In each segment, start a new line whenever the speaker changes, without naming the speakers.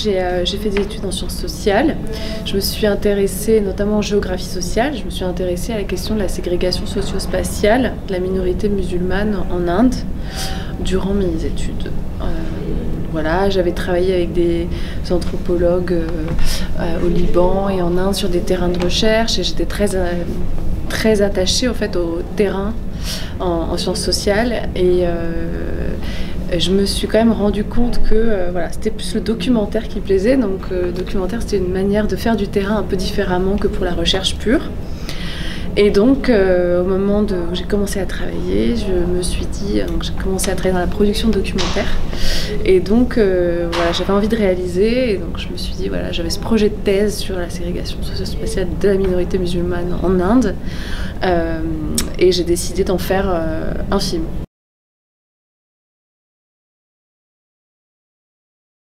J'ai fait des études en sciences sociales. Je me suis intéressée notamment en géographie sociale. Je me suis intéressée à la question de la ségrégation socio-spatiale de la minorité musulmane en Inde durant mes études. Voilà, j'avais travaillé avec des anthropologues au Liban et en Inde sur des terrains de recherche et j'étais très attachée en fait au terrain en sciences sociales et je me suis quand même rendu compte que voilà, c'était plus le documentaire qui me plaisait. Donc le documentaire, c'était une manière de faire du terrain un peu différemment que pour la recherche pure. Et donc au moment où j'ai commencé à travailler, je me suis dit, donc j'ai commencé à travailler dans la production de documentaires. Et donc voilà, j'avais envie de réaliser. Et donc je me suis dit, voilà, j'avais ce projet de thèse sur la ségrégation socio-spatiale de la minorité musulmane en Inde. Et j'ai décidé d'en faire un film.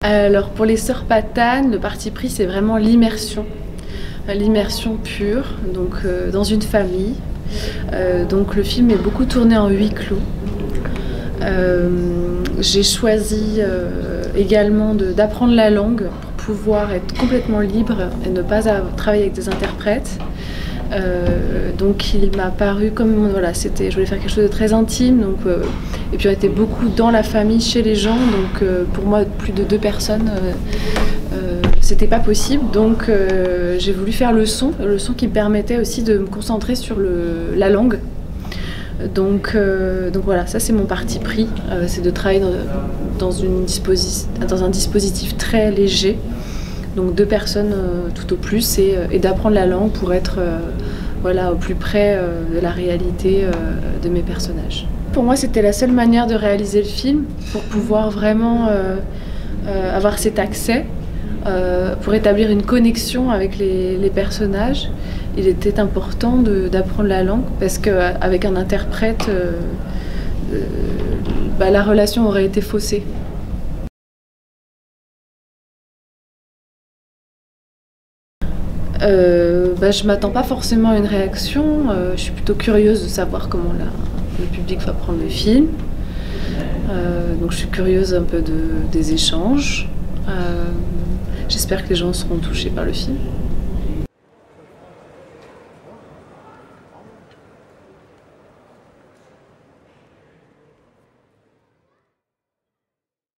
Alors pour les Sœurs Patanes, le parti pris c'est vraiment l'immersion pure, donc dans une famille. Donc le film est beaucoup tourné en huis clos. J'ai choisi également d'apprendre la langue pour pouvoir être complètement libre et ne pas travailler avec des interprètes. Donc il m'a paru comme voilà, je voulais faire quelque chose de très intime, donc, et puis on était beaucoup dans la famille, chez les gens, donc pour moi plus de 2 personnes c'était pas possible, donc j'ai voulu faire le son qui me permettait aussi de me concentrer sur la langue. Donc voilà, ça c'est mon parti pris, c'est de travailler dans un dispositif très léger. Donc 2 personnes tout au plus et d'apprendre la langue pour être voilà, au plus près de la réalité de mes personnages. Pour moi, c'était la seule manière de réaliser le film pour pouvoir vraiment avoir cet accès, pour établir une connexion avec les personnages. Il était important d'apprendre la langue parce qu'avec un interprète, la relation aurait été faussée. Je m'attends pas forcément à une réaction, je suis plutôt curieuse de savoir comment le public va prendre le film. Donc je suis curieuse un peu des échanges. J'espère que les gens seront touchés par le film.